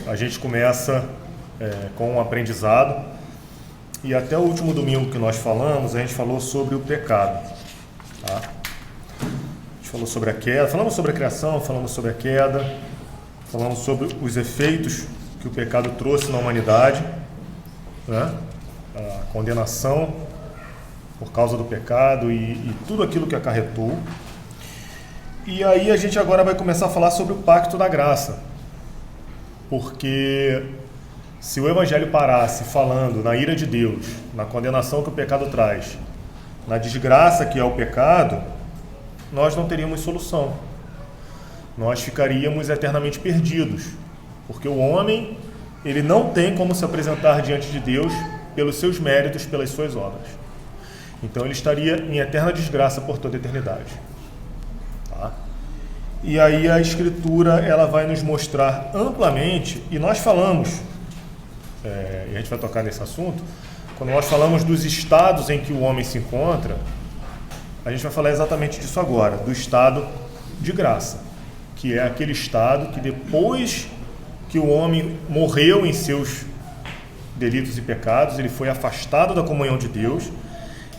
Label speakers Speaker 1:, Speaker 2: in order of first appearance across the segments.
Speaker 1: a gente começa com um aprendizado, e até o último domingo que nós falamos, a gente falou sobre o pecado. Tá? A gente falou sobre a queda, falamos sobre a criação, falamos sobre a queda, falamos sobre os efeitos que o pecado trouxe na humanidade, né? A condenação por causa do pecado e tudo aquilo que acarretou. E aí a gente agora vai começar a falar sobre o pacto da graça, porque se o Evangelho parasse falando na ira de Deus, na condenação que o pecado traz, na desgraça que é o pecado, nós não teríamos solução. Nós ficaríamos eternamente perdidos, porque o homem, ele não tem como se apresentar diante de Deus pelos seus méritos, pelas suas obras. Então ele estaria em eterna desgraça por toda a eternidade. Tá? E aí a Escritura, ela vai nos mostrar amplamente, e nós falamos, e a gente vai tocar nesse assunto, quando nós falamos dos estados em que o homem se encontra, a gente vai falar exatamente disso agora, do estado de graça, que é aquele estado que depois que o homem morreu em seus delitos e pecados, ele foi afastado da comunhão de Deus,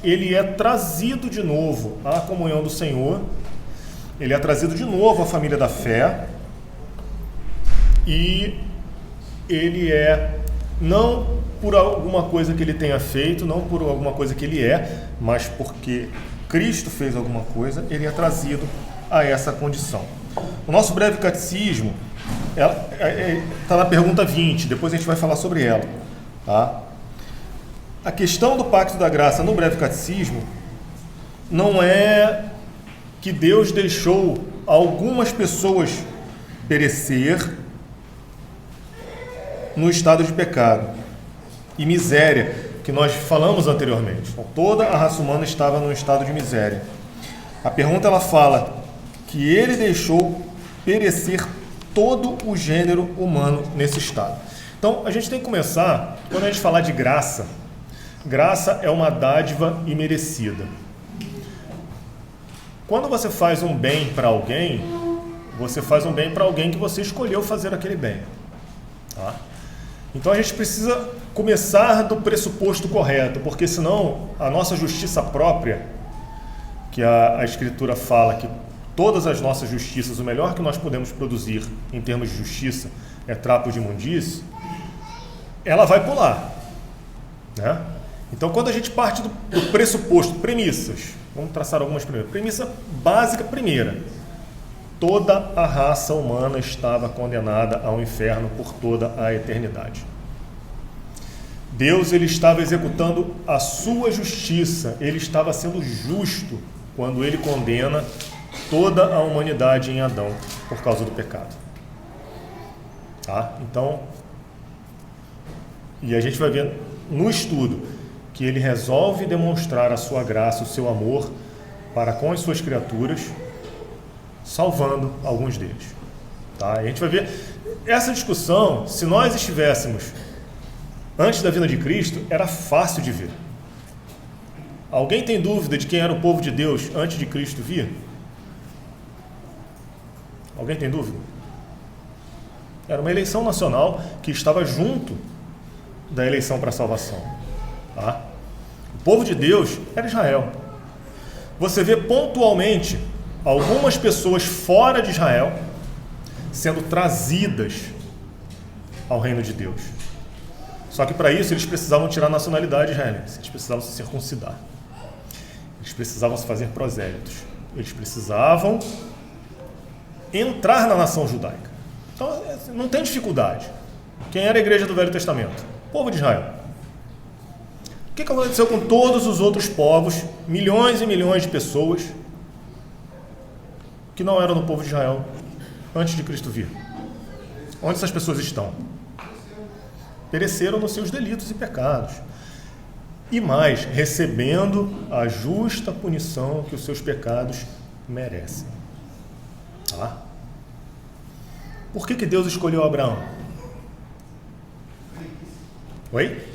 Speaker 1: ele é trazido de novo à comunhão do Senhor, ele é trazido de novo à família da fé, e ele é, não por alguma coisa que ele tenha feito, não por alguma coisa que ele é, mas porque Cristo fez alguma coisa, ele é trazido a essa condição. O nosso breve catecismo está na pergunta 20, depois a gente vai falar sobre ela. Tá? A questão do pacto da graça no breve catecismo não é que Deus deixou algumas pessoas perecer no estado de pecado e miséria, que nós falamos anteriormente. Então, toda a raça humana estava num estado de miséria. A pergunta, ela fala que ele deixou perecer todo o gênero humano nesse estado. Então, a gente tem que começar, quando a gente falar de graça, graça é uma dádiva imerecida. Quando você faz um bem para alguém, você faz um bem para alguém que você escolheu fazer aquele bem. Tá? Então a gente precisa começar do pressuposto correto, porque senão a nossa justiça própria, que a Escritura fala que todas as nossas justiças, o melhor que nós podemos produzir em termos de justiça é trapo de imundície, ela vai pular. Né? Então quando a gente parte do pressuposto, premissas, vamos traçar algumas premissas. Premissa básica, primeira: toda a raça humana estava condenada ao inferno por toda a eternidade. Deus, ele estava executando a sua justiça, ele estava sendo justo quando ele condena toda a humanidade em Adão por causa do pecado. Tá? Então, e a gente vai ver no estudo que ele resolve demonstrar a sua graça, o seu amor para com as suas criaturas, salvando alguns deles. Tá? E a gente vai ver essa discussão, se nós estivéssemos antes da vinda de Cristo, era fácil de ver. Alguém tem dúvida de quem era o povo de Deus antes de Cristo vir? Alguém tem dúvida? Era uma eleição nacional que estava junto da eleição para a salvação. Tá? O povo de Deus era Israel. Você vê pontualmente algumas pessoas fora de Israel sendo trazidas ao reino de Deus. Só que para isso eles precisavam tirar a nacionalidade israelense, eles precisavam se circuncidar, eles precisavam se fazer prosélitos, eles precisavam entrar na nação judaica. Então não tem dificuldade. Quem era a igreja do Velho Testamento? O povo de Israel. O que aconteceu com todos os outros povos, milhões e milhões de pessoas que não eram do povo de Israel antes de Cristo vir? Onde essas pessoas estão? Pereceram nos seus delitos e pecados. E mais, recebendo a justa punição que os seus pecados merecem. Tá? Por que Deus escolheu Abraão? Oi?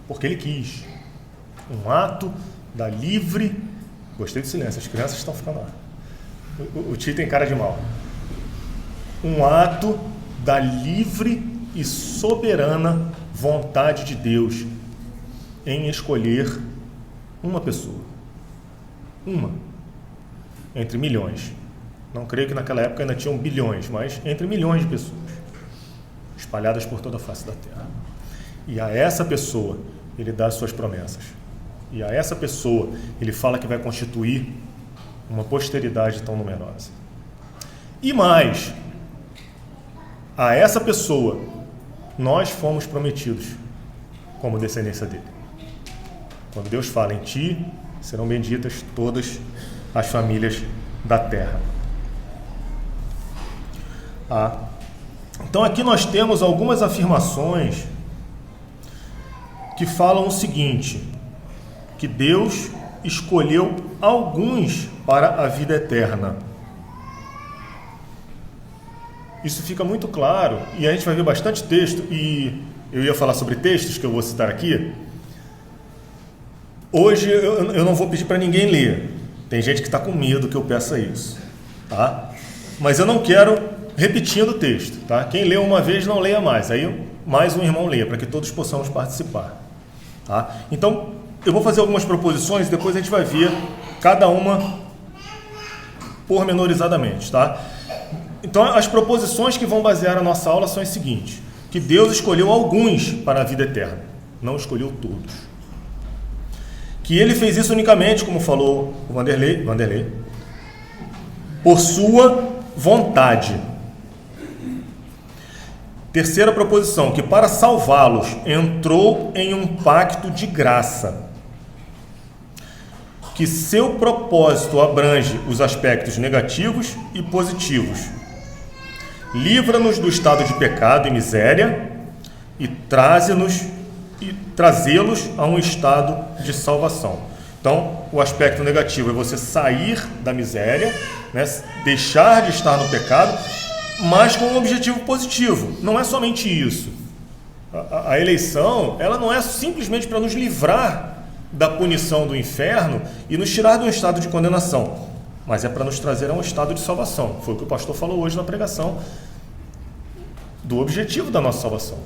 Speaker 1: Porque ele quis. Um ato da livre... Gostei do silêncio, as crianças estão ficando lá. O tio tem cara de mal. Um ato da livre e soberana vontade de Deus em escolher uma pessoa. Uma. Entre milhões. Não creio que naquela época ainda tinham bilhões, mas entre milhões de pessoas espalhadas por toda a face da terra. E a essa pessoa ele dá as suas promessas. E a essa pessoa ele fala que vai constituir uma posteridade tão numerosa. E mais, a essa pessoa nós fomos prometidos como descendência dele. Quando Deus fala, em ti serão benditas todas as famílias da terra. Então aqui nós temos algumas afirmações que falam o seguinte, que Deus escolheu alguns para a vida eterna. Isso fica muito claro, e a gente vai ver bastante texto, e eu ia falar sobre textos que eu vou citar aqui. Hoje eu não vou pedir para ninguém ler, tem gente que está com medo que eu peça isso, tá? Mas eu não quero repetindo o texto, tá? Quem leu uma vez não leia mais, aí mais um irmão leia, para que todos possamos participar, tá? Então, eu vou fazer algumas proposições e depois a gente vai ver cada uma pormenorizadamente, tá? Então, as proposições que vão basear a nossa aula são as seguintes, que Deus escolheu alguns para a vida eterna, não escolheu todos. Que ele fez isso unicamente, como falou o Vanderlei, por sua vontade. Terceira proposição, que para salvá-los entrou em um pacto de graça. Que seu propósito abrange os aspectos negativos e positivos. Livra-nos do estado de pecado e miséria e trazê-los a um estado de salvação. Então, o aspecto negativo é você sair da miséria, né, deixar de estar no pecado, mas com um objetivo positivo. Não é somente isso. A eleição, ela não é simplesmente para nos livrar da punição do inferno e nos tirar de um estado de condenação, mas é para nos trazer a um estado de salvação. Foi o que o pastor falou hoje na pregação do objetivo da nossa salvação.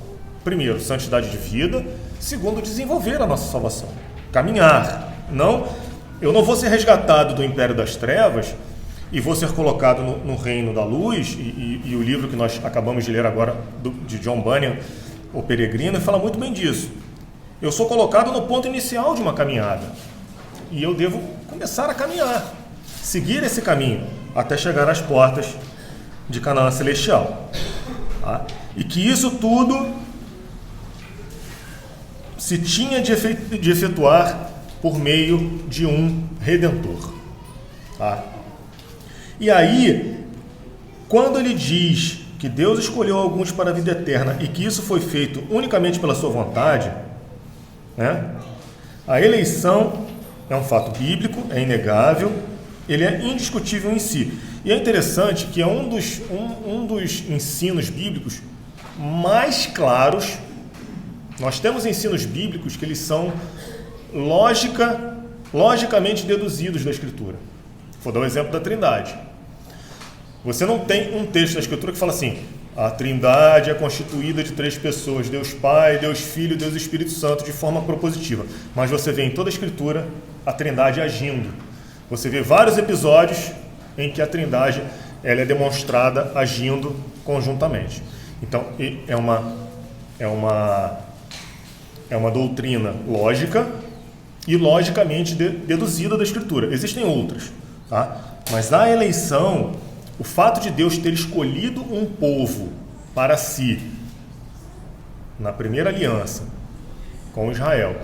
Speaker 1: Primeiro, santidade de vida. Segundo, desenvolver a nossa salvação. Caminhar. Eu não vou ser resgatado do império das trevas e vou ser colocado no reino da luz, e o livro que nós acabamos de ler agora, de John Bunyan, O Peregrino, fala muito bem disso. Eu sou colocado no ponto inicial de uma caminhada, e eu devo começar a caminhar, seguir esse caminho, até chegar às portas de Canaã Celestial. Tá? E que isso tudo se tinha de efetuar por meio de um Redentor. Tá? E aí, quando ele diz que Deus escolheu alguns para a vida eterna e que isso foi feito unicamente pela sua vontade, né? A eleição é um fato bíblico, é inegável, ele é indiscutível em si. E é interessante que é um dos ensinos bíblicos mais claros. Nós temos ensinos bíblicos que eles são logicamente deduzidos da Escritura. Vou dar o exemplo da Trindade. Você não tem um texto da Escritura que fala assim, a Trindade é constituída de 3 pessoas, Deus Pai, Deus Filho, Deus Espírito Santo, de forma propositiva. Mas você vê em toda a Escritura a Trindade agindo. Você vê vários episódios em que a Trindade ela é demonstrada agindo conjuntamente. Então, é uma doutrina lógica e logicamente deduzida da Escritura. Existem outras, tá? Mas a eleição, o fato de Deus ter escolhido um povo para si, na primeira aliança com Israel,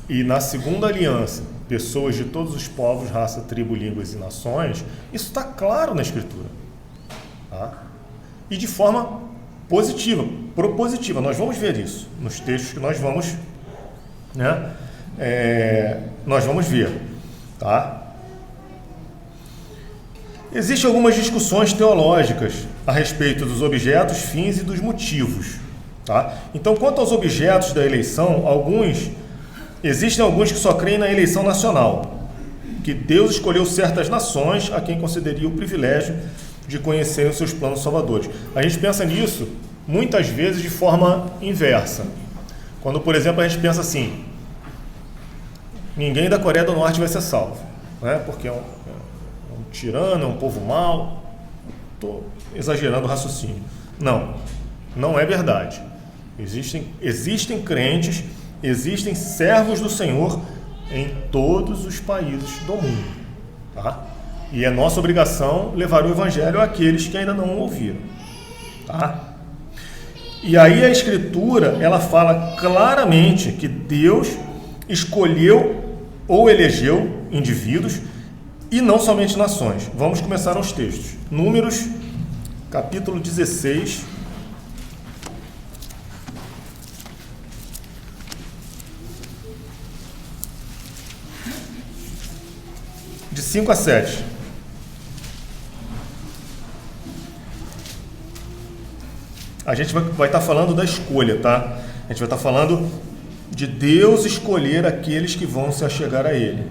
Speaker 1: e na segunda aliança, pessoas de todos os povos, raça, tribo, línguas e nações, isso está claro na Escritura. Tá? E de forma positiva, propositiva. Nós vamos ver isso nos textos que nós vamos, nós vamos ver. Tá? Existem algumas discussões teológicas a respeito dos objetos, fins e dos motivos. Tá? Então, quanto aos objetos da eleição, existem alguns que só creem na eleição nacional, que Deus escolheu certas nações a quem concederia o privilégio de conhecerem os seus planos salvadores. A gente pensa nisso muitas vezes de forma inversa. Quando, por exemplo, a gente pensa assim, ninguém da Coreia do Norte vai ser salvo, né? Porque é um tirano, é um povo mau. Estou exagerando o raciocínio. Não, não é verdade. Existem crentes, existem servos do Senhor em todos os países do mundo, tá? E é nossa obrigação levar o Evangelho àqueles que ainda não o ouviram, tá? E aí a Escritura, ela fala claramente que Deus escolheu ou elegeu indivíduos e não somente nações. Vamos começar os textos. Números, capítulo 16. De 5 a 7. A gente vai estar falando da escolha, tá? A gente vai estar falando de Deus escolher aqueles que vão se achegar a Ele.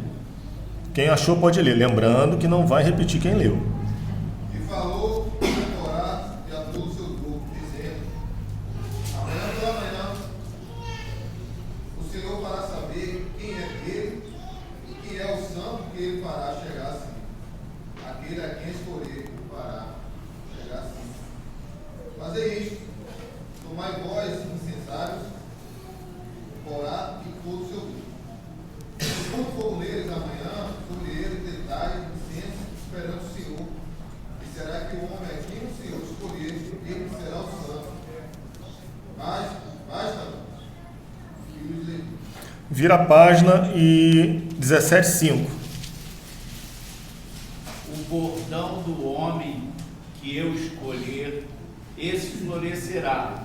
Speaker 1: Quem achou pode ler, lembrando que não vai repetir quem leu.
Speaker 2: E falou a Corá e a todo o seu grupo, dizendo: amanhã pela manhã o Senhor fará saber quem é dele e quem é o santo que ele fará chegar assim. Aquele a quem escolher fará chegar assim. Fazei isto, tomai vós incensários, Corá e todo o seu grupo. Quando for neles amanhã, sobre eles deitai incenso, esperando o Senhor. E será que o homem a quem o Senhor escolher, ele será o santo. Mas, basta, filhos de Levi.
Speaker 1: Vira a página e 17:5.
Speaker 3: O bordão do homem que eu escolher, esse florescerá.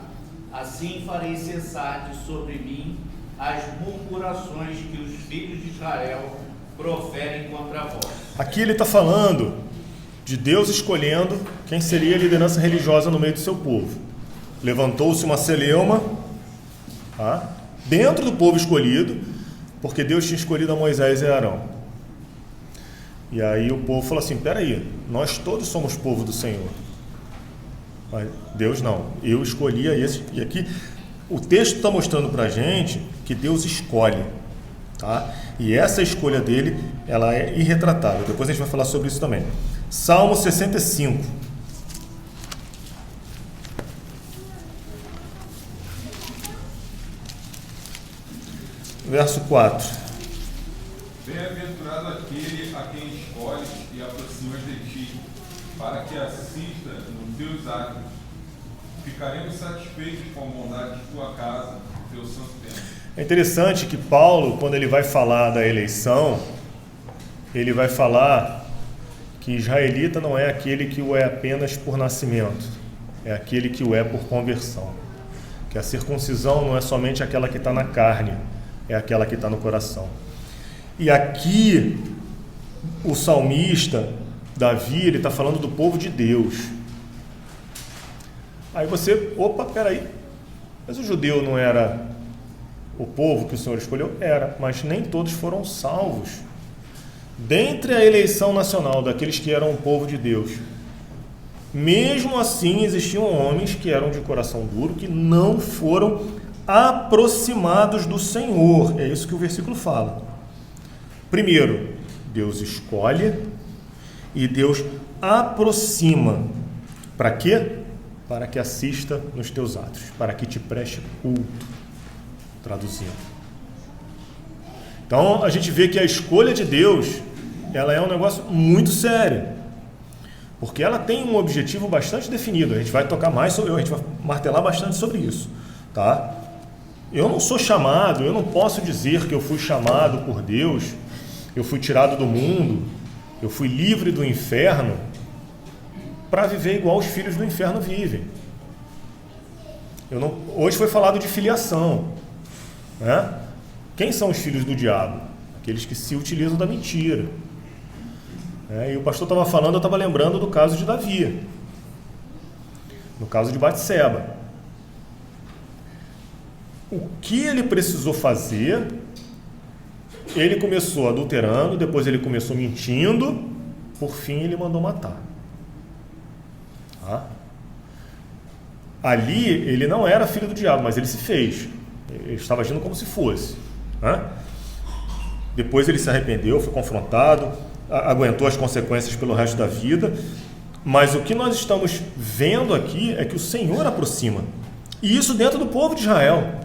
Speaker 3: Assim farei cessar de sobre mim as murmurações que os filhos de Israel proferem contra vós.
Speaker 1: Aqui ele está falando de Deus escolhendo quem seria a liderança religiosa no meio do seu povo. Levantou-se uma celeuma, tá? Dentro do povo escolhido, porque Deus tinha escolhido a Moisés e a Arão. E aí o povo falou assim, peraí, nós todos somos povo do Senhor. Mas Deus não, eu escolhi a esse. E aqui o texto está mostrando para a gente que Deus escolhe, tá? E essa escolha dele, ela é irretratável. Depois a gente vai falar sobre isso também. Salmo 65. Verso 4.
Speaker 4: Bem-aventurado aquele a quem escolhes e aproximas de ti, para que assista nos teus atos. Ficaremos satisfeitos com a bondade de tua casa, teu santo templo.
Speaker 1: É interessante que Paulo, quando ele vai falar da eleição, ele vai falar que israelita não é aquele que o é apenas por nascimento, é aquele que o é por conversão. Que a circuncisão não é somente aquela que está na carne, é aquela que está no coração. E aqui, o salmista, Davi, ele está falando do povo de Deus. Aí você, opa, peraí, mas o judeu não era o povo que o Senhor escolheu? Era, mas nem todos foram salvos. Dentre a eleição nacional daqueles que eram o povo de Deus, mesmo assim existiam homens que eram de coração duro, que não foram aproximados do Senhor. É isso que o versículo fala. Primeiro, Deus escolhe e Deus aproxima. Para quê? Para que assista nos teus atos, para que te preste culto, traduzindo. Então, a gente vê que a escolha de Deus, ela é um negócio muito sério, porque ela tem um objetivo bastante definido. A gente vai tocar mais sobre, a gente vai martelar bastante sobre isso, tá? Eu não sou chamado, eu não posso dizer que eu fui chamado por Deus, eu fui tirado do mundo, eu fui livre do inferno, para viver igual os filhos do inferno vivem. Hoje foi falado de filiação, né? Quem são os filhos do diabo? Aqueles que se utilizam da mentira. E o pastor estava falando, eu estava lembrando do caso de Davi, no caso de Batseba. O que ele precisou fazer? Ele começou adulterando, depois ele começou mentindo, por fim ele mandou matar. ali ele não era filho do diabo, mas ele se fez. Ele estava agindo como se fosse, né? Depois ele se arrependeu, foi confrontado, aguentou as consequências pelo resto da vida. Mas o que nós estamos vendo aqui é que o Senhor aproxima. E isso dentro do povo de Israel,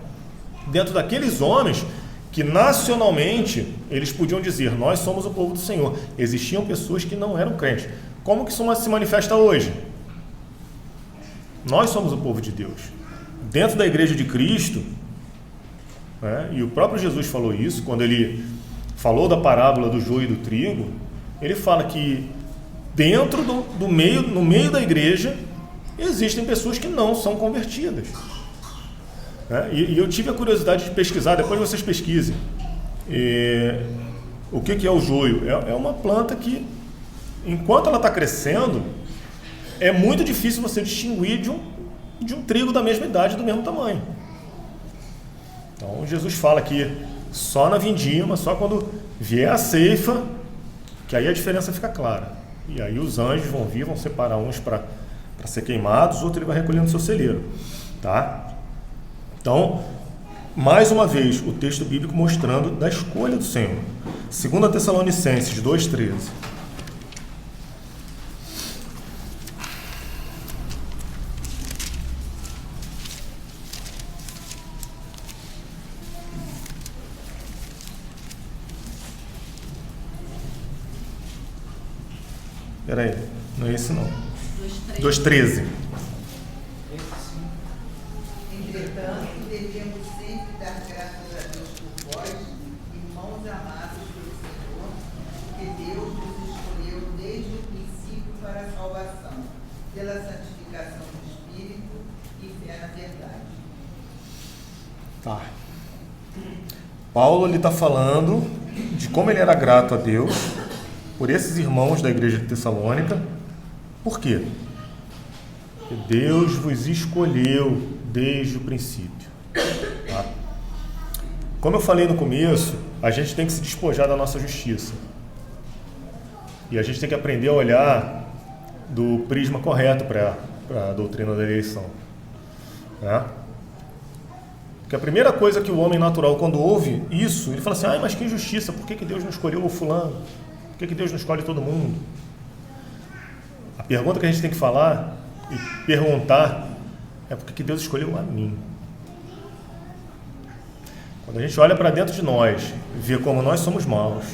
Speaker 1: dentro daqueles homens que nacionalmente eles podiam dizer: nós somos o povo do Senhor. Existiam pessoas que não eram crentes. Como que isso se manifesta hoje? Nós somos o povo de Deus. Dentro da igreja de Cristo, né, e o próprio Jesus falou isso, quando ele falou da parábola do joio e do trigo, ele fala que dentro no meio da igreja, existem pessoas que não são convertidas. E eu tive a curiosidade de pesquisar, depois vocês pesquisem. O que é o joio? É uma planta que, enquanto ela está crescendo, é muito difícil você distinguir de um trigo da mesma idade, do mesmo tamanho. Então, Jesus fala que só na vindima, só quando vier a ceifa, que aí a diferença fica clara. E aí os anjos vão vir, vão separar uns para ser queimados, outro ele vai recolher no seu celeiro. Tá? Então, mais uma vez, o texto bíblico mostrando da escolha do Senhor. 2 Tessalonicenses 2,13. Espera aí, não é esse não. 2,13.
Speaker 5: Entretanto, devemos sempre dar graças a Deus por vós, irmãos amados pelo Senhor, porque Deus nos escolheu desde o princípio para a salvação, pela santificação do Espírito e fé na verdade.
Speaker 1: Tá. Paulo está falando de como ele era grato a Deus por esses irmãos da igreja de Tessalônica. Por quê? Porque Deus vos escolheu desde o princípio. Tá? Como eu falei no começo, a gente tem que se despojar da nossa justiça. E a gente tem que aprender a olhar do prisma correto para a doutrina da eleição. Né? Porque a primeira coisa que o homem natural, quando ouve isso, ele fala assim: mas que injustiça, por que Deus não escolheu o fulano? Por que Deus não escolhe todo mundo? A pergunta que a gente tem que falar e perguntar é: por que Deus escolheu a mim? Quando a gente olha para dentro de nós, vê como nós somos maus,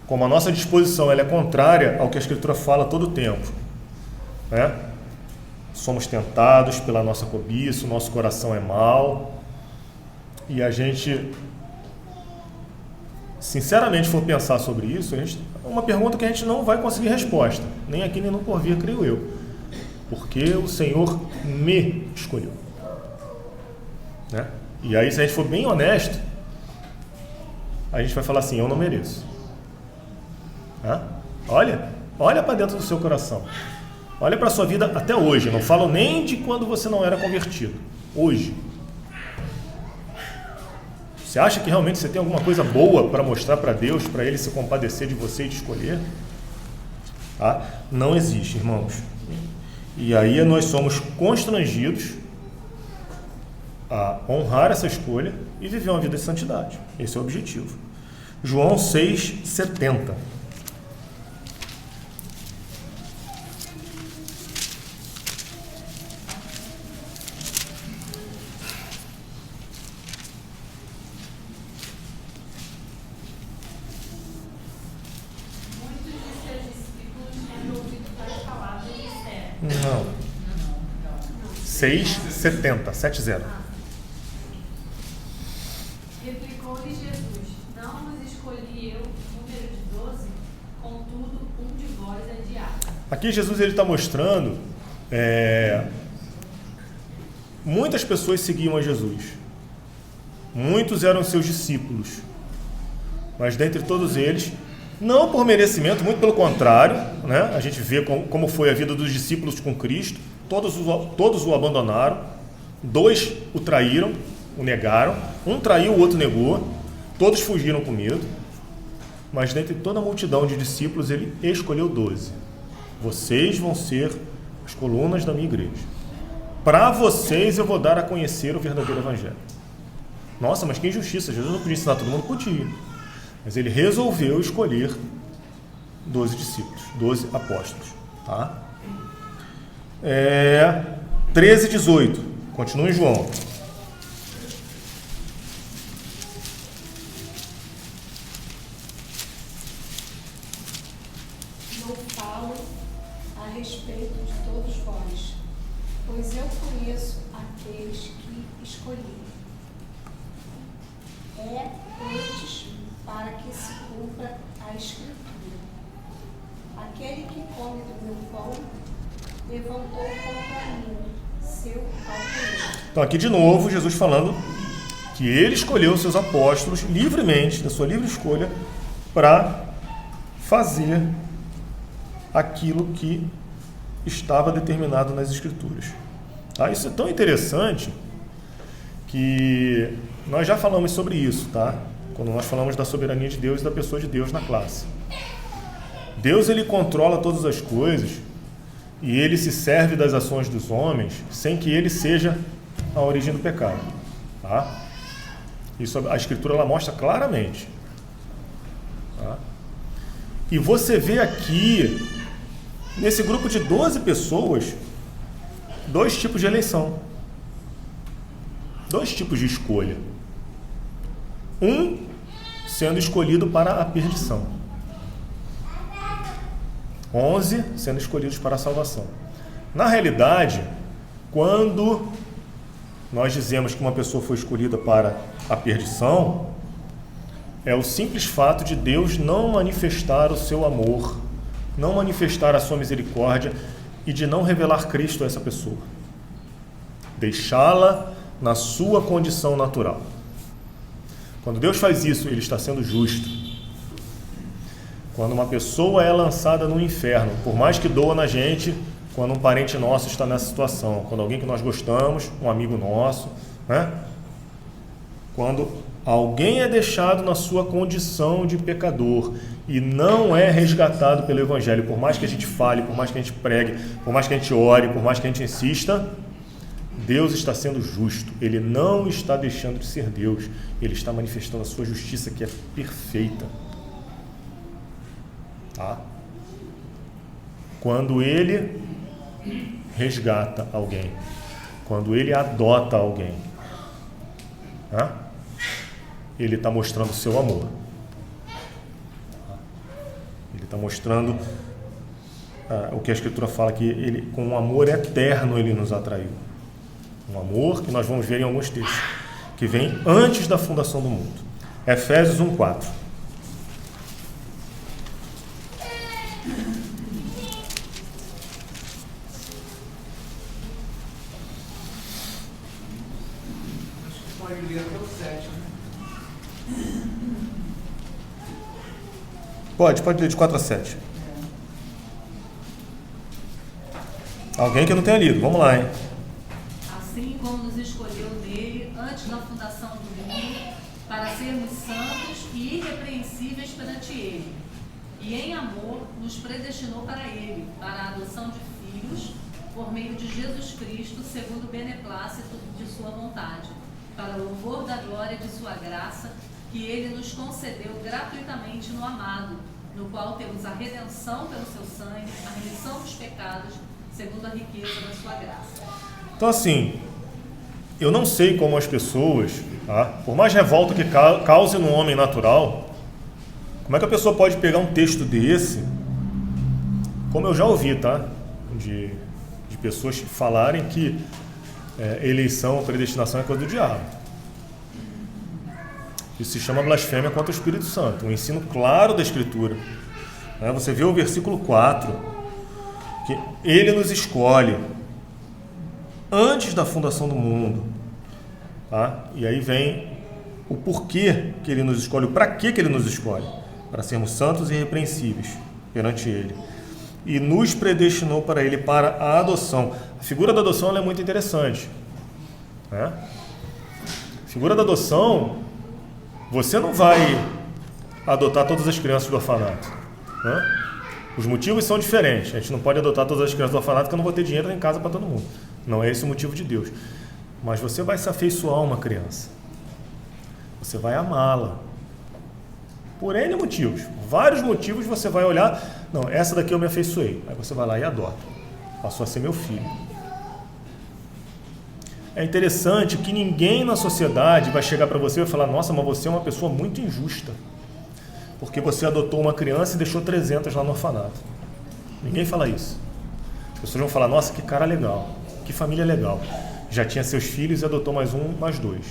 Speaker 1: como a nossa disposição ela é contrária ao que a Escritura fala todo o tempo, né? Somos tentados pela nossa cobiça, o nosso coração é mau, e a gente, sinceramente, for pensar sobre isso, é uma pergunta que a gente não vai conseguir resposta, nem aqui nem no porvir, creio eu, porque o Senhor me escolheu, né? E aí, se a gente for bem honesto, a gente vai falar assim: eu não mereço. Né? Olha para dentro do seu coração, olha para a sua vida até hoje, eu não falo nem de quando você não era convertido, hoje. Você acha que realmente você tem alguma coisa boa para mostrar para Deus, para Ele se compadecer de você e te escolher? Tá? Não existe, irmãos. E aí nós somos constrangidos a honrar essa escolha e viver uma vida de santidade. Esse é o objetivo. João 6,70. Não. 6,70. 70.
Speaker 6: Replicou-lhe Jesus: não vos escolhi eu, número de 12, contudo, um de vós é diácono.
Speaker 1: Aqui Jesus está mostrando, muitas pessoas seguiam a Jesus. Muitos eram seus discípulos. Mas dentre todos eles, não por merecimento, muito pelo contrário, né? A gente vê como foi a vida dos discípulos com Cristo. Todos o abandonaram, 2 o traíram, o negaram, um traiu, o outro negou, todos fugiram com medo, mas dentre toda a multidão de discípulos ele escolheu 12. Vocês vão ser as colunas da minha igreja. para vocês eu vou dar a conhecer o verdadeiro evangelho. Nossa, mas que injustiça, Jesus não podia ensinar todo mundo? Podia. Mas ele resolveu escolher 12 discípulos, 12 apóstolos. Tá? 13 e 18. Continua em João.
Speaker 7: Não falo a respeito de todos vós, pois eu conheço aqueles que escolhi. É antes para que se cumpra a Escritura. Aquele que come do meu pão levantou contra mim seu alqueire.
Speaker 1: Então aqui de novo Jesus falando que ele escolheu seus apóstolos livremente, da sua livre escolha, para fazer aquilo que estava determinado nas Escrituras. Tá? Isso é tão interessante que nós já falamos sobre isso, tá? Quando nós falamos da soberania de Deus e da pessoa de Deus na classe. Deus, ele controla todas as coisas e ele se serve das ações dos homens sem que ele seja a origem do pecado. Tá? Isso a Escritura ela mostra claramente. Tá? E você vê aqui, nesse grupo de 12 pessoas, 2 tipos de eleição. 2 tipos de escolha. Um sendo escolhido para a perdição. 11 sendo escolhidos para a salvação. Na realidade, quando nós dizemos que uma pessoa foi escolhida para a perdição, é o simples fato de Deus não manifestar o seu amor, não manifestar a sua misericórdia e de não revelar Cristo a essa pessoa. Deixá-la na sua condição natural. Quando Deus faz isso, Ele está sendo justo. Quando uma pessoa é lançada no inferno, por mais que doa na gente, quando um parente nosso está nessa situação, quando alguém que nós gostamos, um amigo nosso, né? Quando alguém é deixado na sua condição de pecador e não é resgatado pelo Evangelho, por mais que a gente fale, por mais que a gente pregue, por mais que a gente ore, por mais que a gente insista, Deus está sendo justo. Ele não está deixando de ser Deus. Ele está manifestando a sua justiça, que é perfeita. Tá? Quando Ele resgata alguém, quando Ele adota alguém, tá? Ele está mostrando o seu amor. Ele está mostrando o que a Escritura fala, que ele, com um amor eterno Ele nos atraiu. Um amor que nós vamos ver em alguns textos, que vem antes da fundação do mundo. Efésios 1:4.
Speaker 3: Acho que pode ler até o 7, né?
Speaker 1: Pode ler de 4 a 7. Alguém que não tenha lido, vamos lá, hein?
Speaker 8: Assim como nos escolheu nele antes da fundação do mundo, para sermos santos e irrepreensíveis perante ele. E em amor nos predestinou para ele, para a adoção de filhos, por meio de Jesus Cristo, segundo o beneplácito de sua vontade, para o louvor da glória de sua graça, que ele nos concedeu gratuitamente no amado, no qual temos a redenção pelo seu sangue, a remissão dos pecados, segundo a riqueza da sua graça.
Speaker 1: Então, assim, eu não sei como as pessoas, tá? Por mais revolta que cause no homem natural, como é que a pessoa pode pegar um texto desse, como eu já ouvi, tá? De pessoas falarem que eleição, predestinação é coisa do diabo. Isso se chama blasfêmia contra o Espírito Santo, um ensino claro da Escritura. Você vê o versículo 4, que ele nos escolhe antes da fundação do mundo. Tá? E aí vem o porquê que ele nos escolhe, para que ele nos escolhe? Para sermos santos e irrepreensíveis perante ele. E nos predestinou para ele, para a adoção. A figura da adoção ela é muito interessante. Né? A figura da adoção, você não vai adotar todas as crianças do orfanato. Né? Os motivos são diferentes. A gente não pode adotar todas as crianças do orfanato porque eu não vou ter dinheiro em casa para todo mundo. Não é esse o motivo de Deus. Mas você vai se afeiçoar a uma criança. Você vai amá-la. Por N motivos. Vários motivos você vai olhar. Não, essa daqui eu me afeiçoei. Aí você vai lá e adota. Passou a ser meu filho. É interessante que ninguém na sociedade vai chegar para você e vai falar: nossa, mas você é uma pessoa muito injusta, porque você adotou uma criança e deixou 300 lá no orfanato. Ninguém fala isso. As pessoas vão falar: nossa, que cara legal, que família legal. Já tinha seus filhos e adotou mais um, mais dois.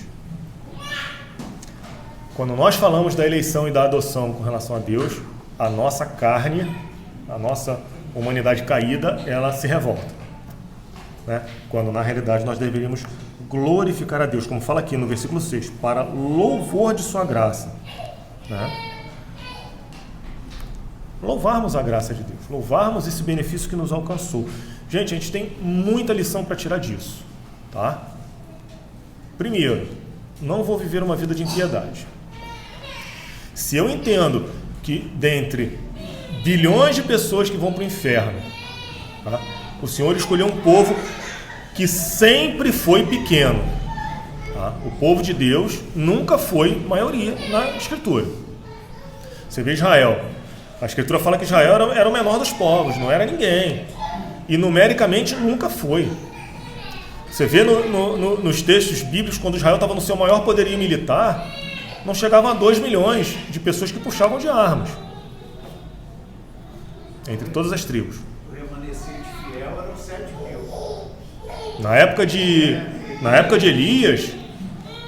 Speaker 1: Quando nós falamos da eleição e da adoção com relação a Deus, a nossa carne, a nossa humanidade caída, ela se revolta. Né? Quando na realidade nós deveríamos glorificar a Deus, como fala aqui no versículo 6, para louvor de sua graça. Né? Louvarmos a graça de Deus, louvarmos esse benefício que nos alcançou. Gente, a gente tem muita lição para tirar disso. Tá? Primeiro, não vou viver uma vida de impiedade. Se eu entendo que dentre bilhões de pessoas que vão para o inferno, tá? O Senhor escolheu um povo que sempre foi pequeno. Tá? O povo de Deus nunca foi maioria na Escritura. Você vê Israel. A Escritura fala que Israel era o menor dos povos, não era ninguém. E numericamente nunca foi. Você vê nos textos bíblicos, quando Israel estava no seu maior poderio militar, não chegavam a 2 milhões de pessoas que puxavam de armas. Entre todas as tribos.
Speaker 3: O remanescente fiel eram 7 mil.
Speaker 1: Na época de Elias,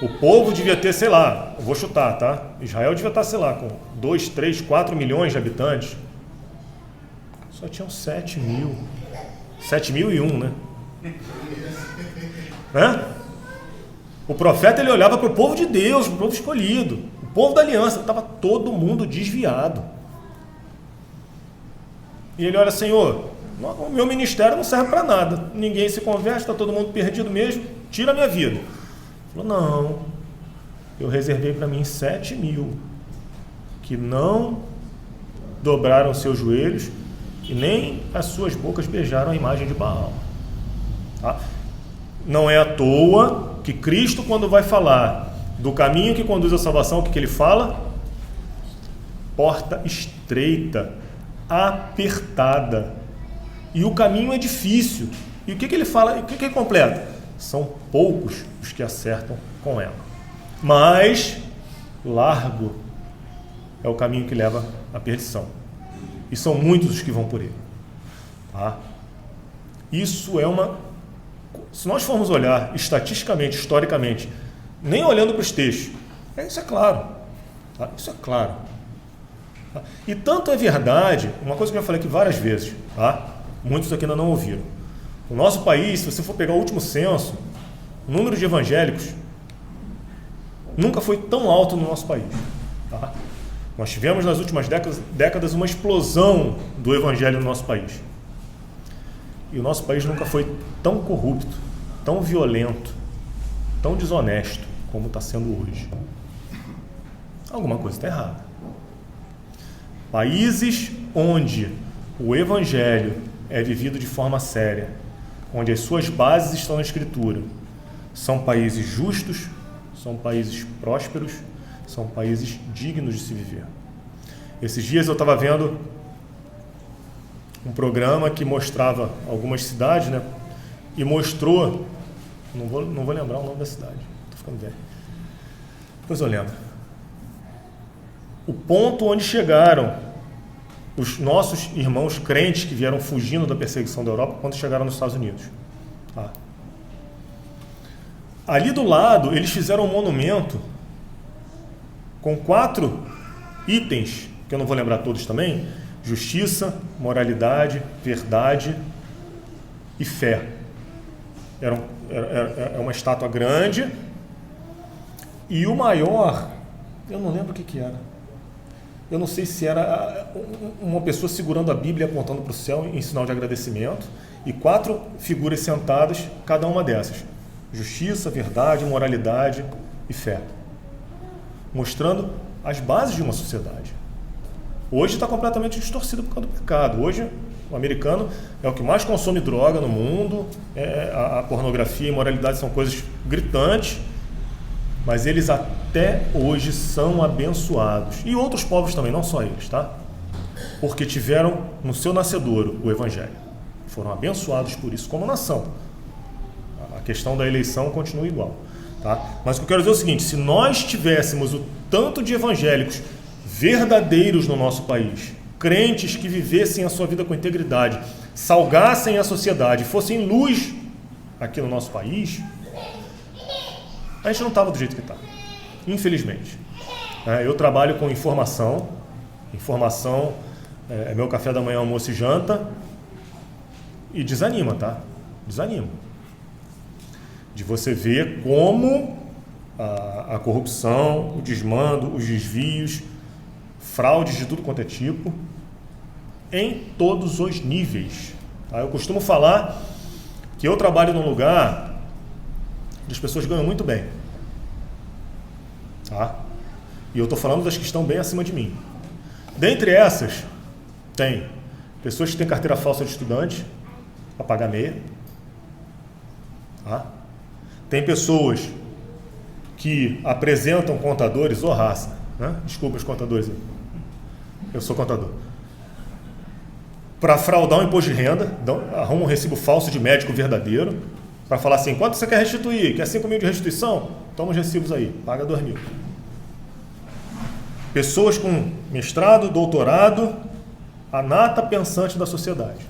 Speaker 1: o povo devia ter, sei lá, eu vou chutar, tá? Israel devia estar, sei lá, com 2, 3, 4 milhões de habitantes. Só tinham 7 mil. 7.001, né? O profeta, ele olhava para o povo de Deus, para o povo escolhido, o povo da aliança, estava todo mundo desviado. E ele olha: Senhor, o meu ministério não serve para nada, ninguém se converte, está todo mundo perdido mesmo, tira a minha vida. Ele falou: não, eu reservei para mim 7 mil que não dobraram seus joelhos e nem as suas bocas beijaram a imagem de Baal. Tá? Não é à toa que Cristo, quando vai falar do caminho que conduz à salvação, o que ele fala? Porta estreita, apertada. E o caminho é difícil. E o que ele fala? O que ele completa? São poucos os que acertam com ela. Mas largo é o caminho que leva à perdição. E são muitos os que vão por ele. Tá? Isso é uma... Se nós formos olhar estatisticamente, historicamente, nem olhando para os textos, isso é claro. Tá? Isso é claro. Tá? E tanto é verdade, uma coisa que eu já falei aqui várias vezes, tá? Muitos aqui ainda não ouviram. O nosso país, se você for pegar o último censo, o número de evangélicos nunca foi tão alto no nosso país. Tá? Nós tivemos nas últimas décadas uma explosão do evangelho no nosso país. E o nosso país nunca foi tão corrupto, tão violento, tão desonesto como está sendo hoje. Alguma coisa está errada. Países onde o evangelho é vivido de forma séria, onde as suas bases estão na Escritura, são países justos, são países prósperos, são países dignos de se viver. Esses dias eu estava vendo um programa que mostrava algumas cidades, né? E mostrou, não vou lembrar o nome da cidade, estou ficando velho. Depois eu lembro. O ponto onde chegaram os nossos irmãos crentes que vieram fugindo da perseguição da Europa quando chegaram nos Estados Unidos. Tá? Ali do lado, eles fizeram um monumento com 4 itens, que eu não vou lembrar todos também: justiça, moralidade, verdade e fé. Era uma estátua grande, e o maior, eu não lembro o que era. Eu não sei se era uma pessoa segurando a Bíblia e apontando para o céu em sinal de agradecimento, e 4 figuras sentadas, cada uma dessas: justiça, verdade, moralidade e fé, mostrando as bases de uma sociedade. Hoje está completamente distorcido por causa do pecado. Hoje O americano é o que mais consome droga no mundo, a pornografia e a imoralidade são coisas gritantes, mas eles até hoje são abençoados. E outros povos também, não só eles, tá? Porque tiveram no seu nascedouro o Evangelho. Foram abençoados por isso como nação. A questão da eleição continua igual. Tá? Mas o que eu quero dizer é o seguinte: se nós tivéssemos o tanto de evangélicos verdadeiros no nosso país, crentes que vivessem a sua vida com integridade, salgassem a sociedade, fossem luz aqui no nosso país, a gente não estava do jeito que está, infelizmente. Eu trabalho com informação é meu café da manhã, almoço e janta, e desanima, tá? Desanima. De você ver como a corrupção, o desmando, os desvios, fraudes de tudo quanto é tipo, em todos os níveis. Tá? Eu costumo falar que eu trabalho num lugar onde as pessoas ganham muito bem. Tá? E eu estou falando das que estão bem acima de mim. Dentre essas, tem pessoas que têm carteira falsa de estudante para pagar meia. Tá? Tem pessoas que apresentam contadores, ou raça, né? Desculpa os contadores aí. Eu sou contador. Para fraudar um imposto de renda, arruma um recibo falso de médico verdadeiro, para falar assim: quanto você quer restituir? Quer 5 mil de restituição? Toma os recibos aí, paga 2 mil. Pessoas com mestrado, doutorado, a nata pensante da sociedade,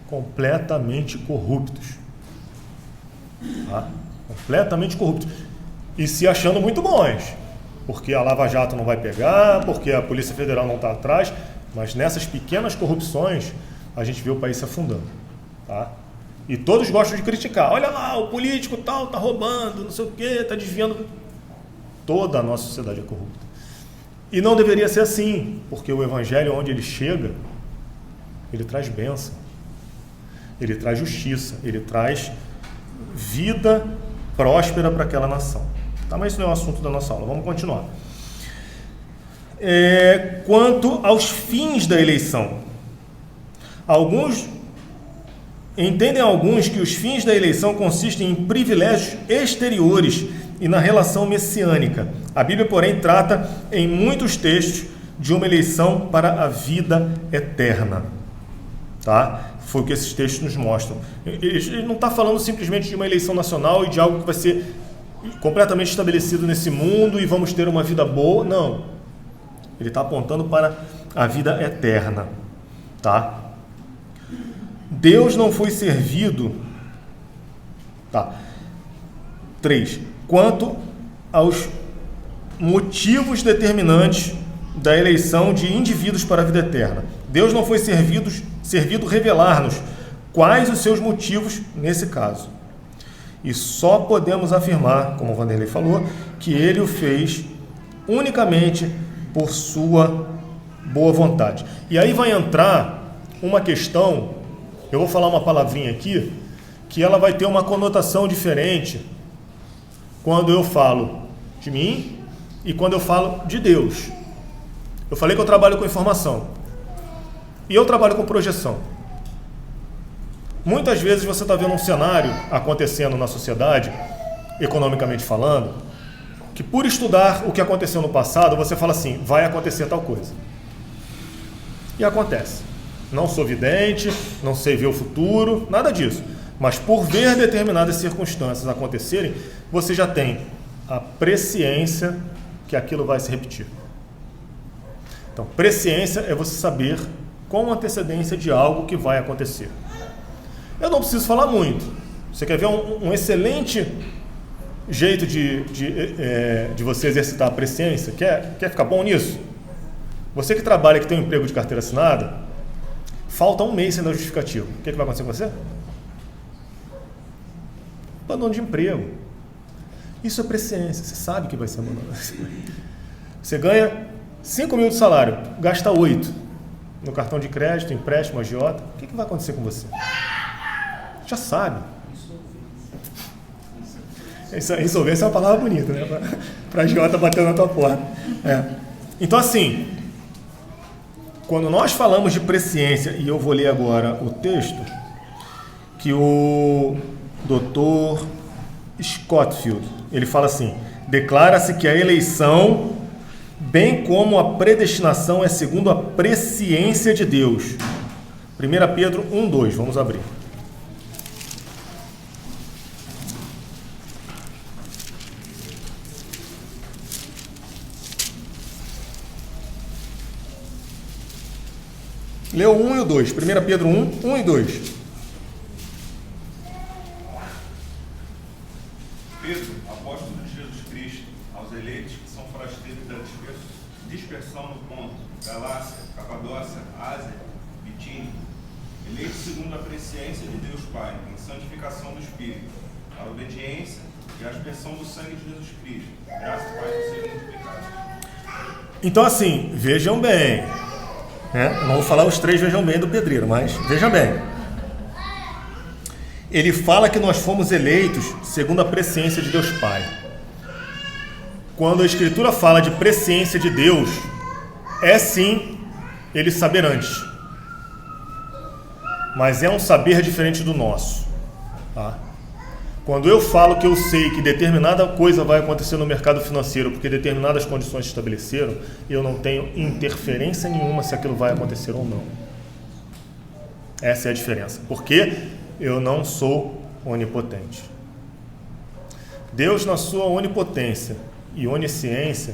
Speaker 1: completamente corruptos. Tá? Completamente corruptos. E se achando muito bons, porque a Lava Jato não vai pegar, porque a Polícia Federal não está atrás, mas nessas pequenas corrupções a gente vê o país se afundando. Tá? E todos gostam de criticar. Olha lá, o político tal está roubando, não sei o quê, está desviando. Toda a nossa sociedade é corrupta. E não deveria ser assim, porque o Evangelho, onde ele chega, ele traz bênção, ele traz justiça, ele traz vida próspera para aquela nação. Tá, mas isso não é o assunto da nossa aula, vamos continuar. Quanto aos fins da eleição, entendem alguns que os fins da eleição consistem em privilégios exteriores e na relação messiânica. A Bíblia, porém, trata em muitos textos de uma eleição para a vida eterna. Tá? Foi o que esses textos nos mostram. Ele não está falando simplesmente de uma eleição nacional e de algo que vai ser completamente estabelecido nesse mundo e vamos ter uma vida boa. Não. Ele está apontando para a vida eterna. Tá? Deus não foi servido... Tá. 3. Quanto aos motivos determinantes da eleição de indivíduos para a vida eterna. Deus não foi servido revelar-nos quais os seus motivos nesse caso. E só podemos afirmar, como o Vanderlei falou, que ele o fez unicamente por sua boa vontade. E aí vai entrar uma questão, eu vou falar uma palavrinha aqui, que ela vai ter uma conotação diferente quando eu falo de mim e quando eu falo de Deus. Eu falei que eu trabalho com informação e eu trabalho com projeção. Muitas vezes você está vendo um cenário acontecendo na sociedade, economicamente falando, que por estudar o que aconteceu no passado, você fala assim, vai acontecer tal coisa. E acontece. Não sou vidente, não sei ver o futuro, nada disso. Mas por ver determinadas circunstâncias acontecerem, você já tem a presciência que aquilo vai se repetir. Então, presciência é você saber com antecedência de algo que vai acontecer. Eu não preciso falar muito. Você quer ver um excelente jeito de você exercitar a presciência? Quer ficar bom nisso? Você que trabalha, que tem um emprego de carteira assinada, falta um mês sem dar justificativo. O que vai acontecer com você? Abandono de emprego. Isso é presciência. Você sabe que vai ser abandonado. Você ganha 5 mil de salário, gasta 8 no cartão de crédito, empréstimo, agiota. O que vai acontecer com você? Já sabe. Insolvência é uma palavra bonita, né? Para agiota bater na tua porta. Então, assim, quando nós falamos de presciência, e eu vou ler agora o texto que o Dr. Scottfield, ele fala assim: declara-se que a eleição, bem como a predestinação, é segundo a presciência de Deus. 1 Pedro 1:2, vamos abrir. Lê o 1 e o 2. 1 Pedro 1 e 2.
Speaker 9: Pedro, apóstolo de Jesus Cristo, aos eleitos que são forasteiros da dispersão no Ponto, Galácia, Capadócia, Ásia, Bitínia, eleitos segundo a presciência de Deus Pai, em santificação do Espírito, a obediência e a aspersão do sangue de Jesus Cristo, graça e paz sejam multiplicadas.
Speaker 1: Então, assim, vejam bem, né? Eu não vou falar os 3 vejam bem do pedreiro, mas vejam bem. Ele fala que nós fomos eleitos segundo a presciência de Deus Pai. Quando a Escritura fala de presciência de Deus, é sim ele saber antes, mas é um saber diferente do nosso, tá? Quando eu falo que eu sei que determinada coisa vai acontecer no mercado financeiro porque determinadas condições se estabeleceram, eu não tenho interferência nenhuma se aquilo vai acontecer ou não. Essa é a diferença. Porque eu não sou onipotente. Deus, na sua onipotência e onisciência,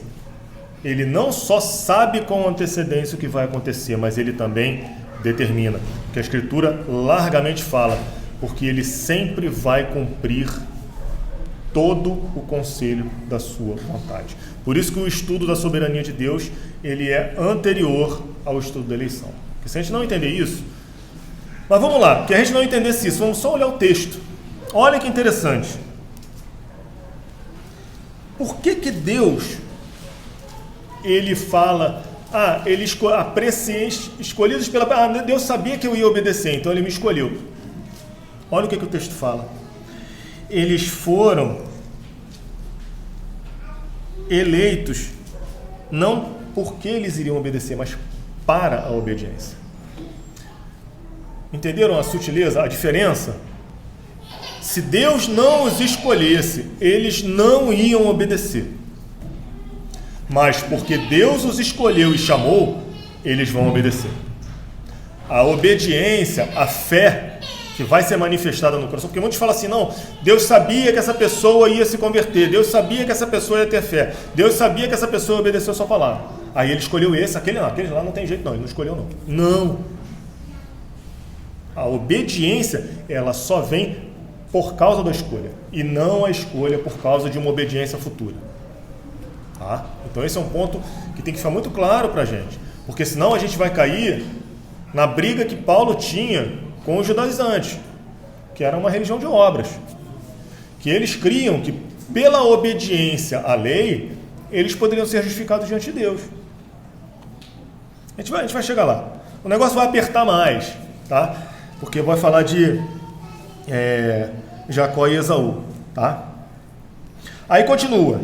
Speaker 1: ele não só sabe com antecedência o que vai acontecer, mas ele também determina. Que a Escritura largamente fala, porque ele sempre vai cumprir todo o conselho da sua vontade. Por isso que o estudo da soberania de Deus, ele é anterior ao estudo da eleição. Porque se a gente não entender isso, mas vamos lá, que a gente não entendesse isso, vamos só olhar o texto. Olha que interessante. Por que Deus, ele fala, a presciência, escolhidos pela... Deus sabia que eu ia obedecer, então ele me escolheu. Olha o que o texto fala. Eles foram eleitos não porque eles iriam obedecer, mas para a obediência. Entenderam a sutileza, a diferença? Se Deus não os escolhesse, eles não iam obedecer. Mas porque Deus os escolheu e chamou, eles vão obedecer. A obediência, a fé que vai ser manifestada no coração, porque muitos falam assim, não, Deus sabia que essa pessoa ia se converter, Deus sabia que essa pessoa ia ter fé, Deus sabia que essa pessoa obedeceu a sua palavra. Aí ele escolheu aquele lá não tem jeito não, ele não escolheu não. Não. A obediência, ela só vem por causa da escolha, e não a escolha por causa de uma obediência futura. Tá? Então esse é um ponto que tem que ficar muito claro para a gente, porque senão a gente vai cair na briga que Paulo tinha com os judaizantes, que era uma religião de obras, que eles criam que pela obediência à lei, eles poderiam ser justificados diante de Deus. A gente vai chegar lá. O negócio vai apertar mais, tá? Porque vai falar de Jacó e Esaú, tá? Aí continua,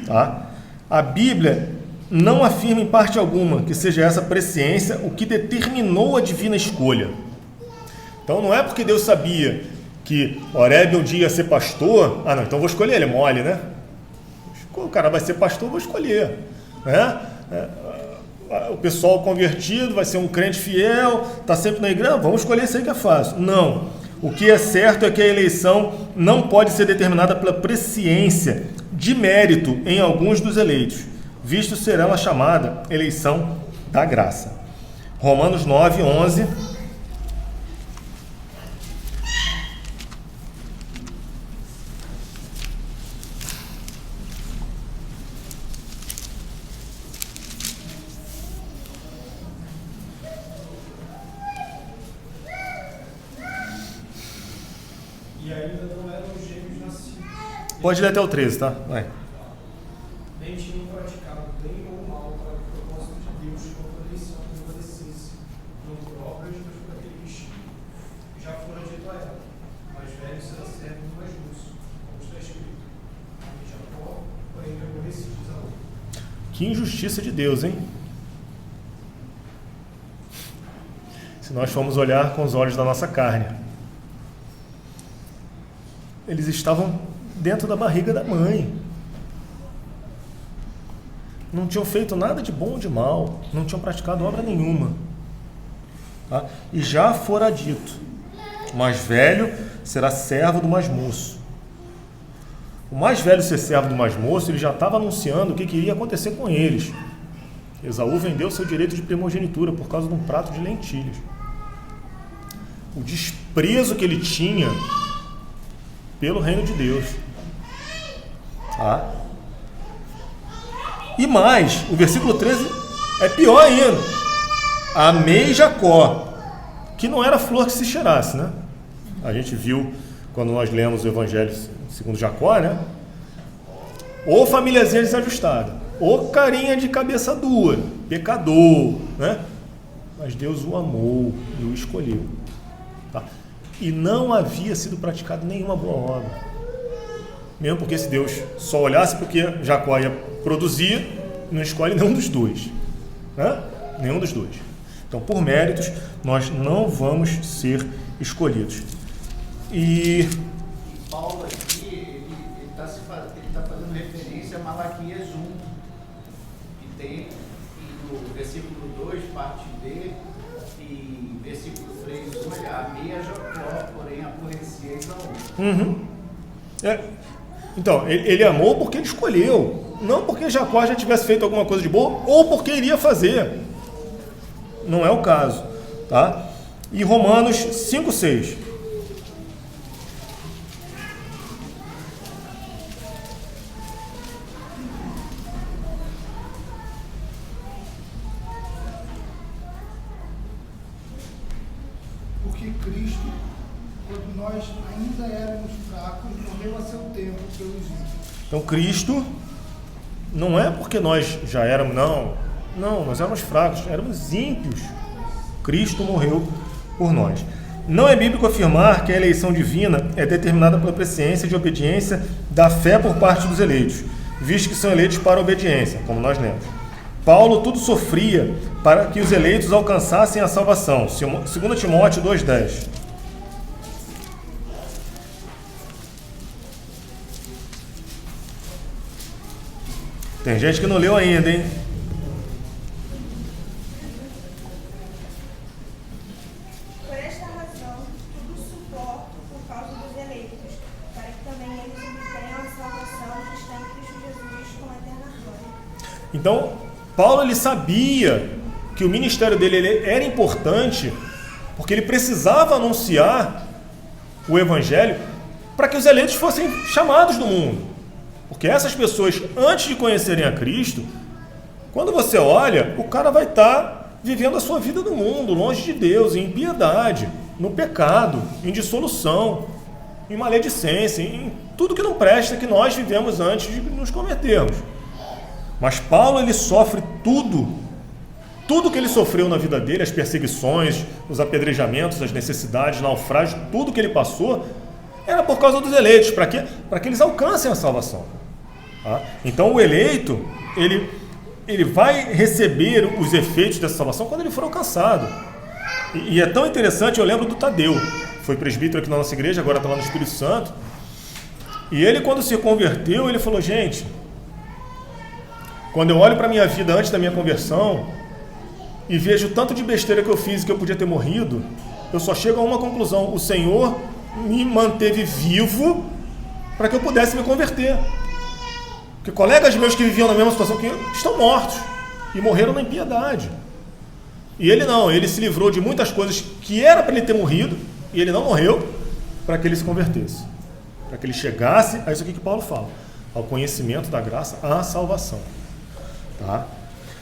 Speaker 1: tá? A Bíblia não afirma em parte alguma que seja essa presciência o que determinou a divina escolha. Então não é porque Deus sabia que Oreb um dia ia ser pastor, não, então vou escolher, ele é mole, né? O cara vai ser pastor, vou escolher, né? O pessoal convertido vai ser um crente fiel, está sempre na igreja, vamos escolher isso aí que é fácil. Não, o que é certo é que a eleição não pode ser determinada pela presciência de mérito em alguns dos eleitos, visto ser ela chamada eleição da graça. Romanos 9, 11... Pode ler até o 13, tá? Vai.
Speaker 10: Nem tinham praticado bem ou mal para o propósito de Deus contra a eleição que prevalecesse, não por obras, mas por aquele que já fora dito a ela. Mas velho será servo do mais moço, como está escrito. E Jacó, porém, aborrecido de Esaú.
Speaker 1: Que injustiça de Deus, hein? se nós formos olhar com os olhos da nossa carne. Eles estavam dentro da barriga da mãe. Não tinham feito nada de bom ou de mal, não tinham praticado obra nenhuma. Tá? E já fora dito, o mais velho será servo do mais moço. O mais velho ser servo do mais moço, ele já estava anunciando o que iria acontecer com eles. Esaú vendeu seu direito de primogenitura por causa de um prato de lentilhas. O desprezo que ele tinha pelo reino de Deus. Tá? E mais, o versículo 13 é pior ainda. Amei Jacó, que não era flor que se cheirasse, né? A gente viu quando nós lemos o Evangelho segundo Jacó, né? Ou famíliazinha desajustada, ou carinha de cabeça dura, pecador, né? Mas Deus o amou e o escolheu. Tá? E não havia sido praticado nenhuma boa obra. Mesmo porque se Deus só olhasse porque Jacó ia produzir, não escolhe nenhum dos dois. Né? Nenhum dos dois. Então, por méritos, nós não vamos ser escolhidos. E
Speaker 3: Paulo aqui, ele está fazendo referência a Malaquias 1, que tem no versículo 2, parte D, e versículo 3, olha, amei a Jacó, porém aborreci a Esaú.
Speaker 1: Então, ele amou porque ele escolheu, não porque Jacó já tivesse feito alguma coisa de boa ou porque iria fazer. Não é o caso. Tá? E Romanos 5:6.
Speaker 11: Porque Cristo, quando nós ainda éramos fracos, morreu a seu tempo pelos ímpios.
Speaker 1: Então, Cristo não é porque nós já éramos, não, nós éramos fracos, éramos ímpios. Cristo morreu por nós. Não é bíblico afirmar que a eleição divina é determinada pela presciência de obediência da fé por parte dos eleitos, visto que são eleitos para a obediência, como nós lemos. Paulo tudo sofria para que os eleitos alcançassem a salvação. 2 Timóteo 2,10. Tem gente que não leu ainda, hein?
Speaker 12: Por esta razão, tudo suporto por causa dos eleitos, para que também eles obtenham a salvação que está em Cristo Jesus com a eterna glória.
Speaker 1: Então, Paulo ele sabia que o ministério dele era importante, porque ele precisava anunciar o evangelho para que os eleitos fossem chamados do mundo. Porque essas pessoas, antes de conhecerem a Cristo, quando você olha, o cara vai estar vivendo a sua vida no mundo, longe de Deus, em impiedade, no pecado, em dissolução, em maledicência, em tudo que não presta que nós vivemos antes de nos convertermos. Mas Paulo, ele sofre tudo que ele sofreu na vida dele, as perseguições, os apedrejamentos, as necessidades, naufrágios, tudo que ele passou, era por causa dos eleitos. Para quê? Para que eles alcancem a salvação. Tá? Então o eleito, ele vai receber os efeitos dessa salvação quando ele for alcançado. E é tão interessante, eu lembro do Tadeu, foi presbítero aqui na nossa igreja, agora está lá no Espírito Santo, e ele, quando se converteu, ele falou: gente, quando eu olho para a minha vida antes da minha conversão e vejo o tanto de besteira que eu fiz e que eu podia ter morrido, eu só chego a uma conclusão: o Senhor me manteve vivo para que eu pudesse me converter. Porque colegas meus que viviam na mesma situação que eu estão mortos e morreram na impiedade. E ele não, ele se livrou de muitas coisas que era para ele ter morrido, e ele não morreu para que ele se convertesse, para que ele chegasse a isso aqui que Paulo fala, ao conhecimento da graça, à salvação. Tá?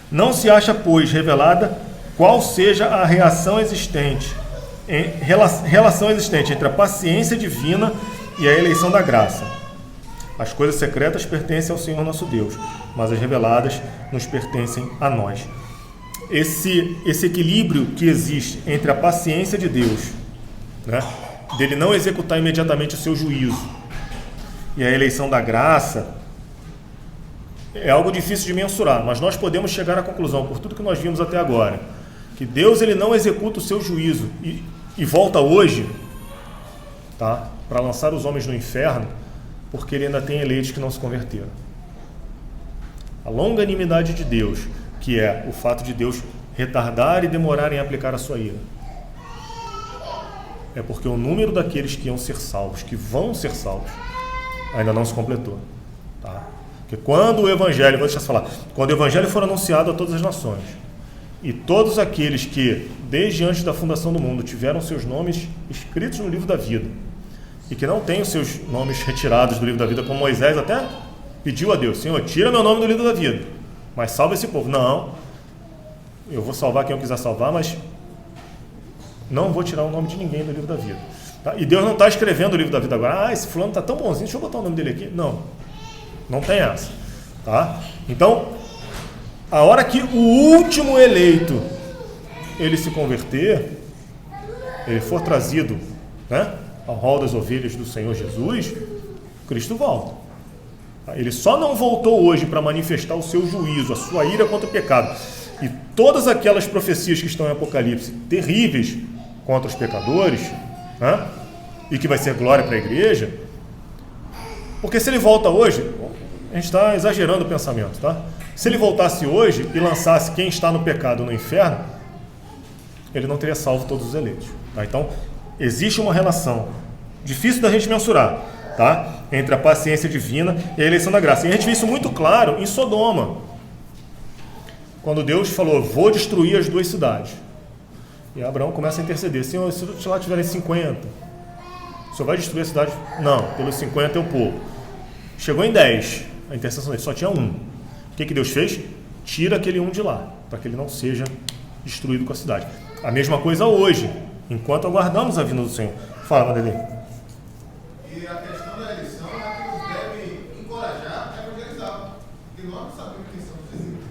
Speaker 1: Não se acha, pois, revelada qual seja a relação existente entre a paciência divina e a eleição da graça. As coisas secretas pertencem ao Senhor nosso Deus, mas as reveladas nos pertencem a nós. Esse equilíbrio que existe entre a paciência de Deus, né, dele não executar imediatamente o seu juízo, e a eleição da graça, é algo difícil de mensurar, mas nós podemos chegar à conclusão, por tudo que nós vimos até agora, que Deus ele não executa o seu juízo e volta hoje, tá, para lançar os homens no inferno, porque ele ainda tem eleitos que não se converteram. A longanimidade de Deus, que é o fato de Deus retardar e demorar em aplicar a sua ira, é porque o número daqueles que iam ser salvos, que vão ser salvos, ainda não se completou. Tá? Porque quando o Evangelho, vou deixar eu falar, quando o Evangelho for anunciado a todas as nações, e todos aqueles que, desde antes da fundação do mundo, tiveram seus nomes escritos no livro da vida, e que não têm os seus nomes retirados do livro da vida, como Moisés até pediu a Deus, Senhor, tira meu nome do livro da vida, mas salva esse povo. Não, eu vou salvar quem eu quiser salvar, mas não vou tirar o nome de ninguém do livro da vida. Tá? E Deus não está escrevendo o livro da vida agora. Esse fulano está tão bonzinho, deixa eu botar o nome dele aqui. Não, não tem essa. Tá? Então, a hora que o último eleito ele se converter, ele for trazido, né, ao rol das ovelhas do Senhor Jesus, Cristo volta. Tá? Ele só não voltou hoje para manifestar o seu juízo, a sua ira contra o pecado. E todas aquelas profecias que estão em Apocalipse, terríveis contra os pecadores, né? E que vai ser glória para a igreja, porque se ele volta hoje, a gente está exagerando o pensamento, tá? Se ele voltasse hoje e lançasse quem está no pecado no inferno, ele não teria salvo todos os eleitos. Tá? Então, existe uma relação difícil da gente mensurar, tá? Entre a paciência divina e a eleição da graça. E a gente vê isso muito claro em Sodoma, quando Deus falou, vou destruir as duas cidades. E Abraão começa a interceder, Senhor, se lá tiverem 50, o Senhor vai destruir a cidade? Não, pelos 50 eu pouco. Chegou em 10, a intercessão dele, só tinha um. O que Deus fez? Tira aquele um de lá, para que ele não seja destruído com a cidade. A mesma coisa hoje, enquanto aguardamos a vinda do Senhor. Fala, Madeline.
Speaker 2: E a questão da eleição é que nos deve encorajar a evangelizar, porque nós não sabemos quem são os eleitos.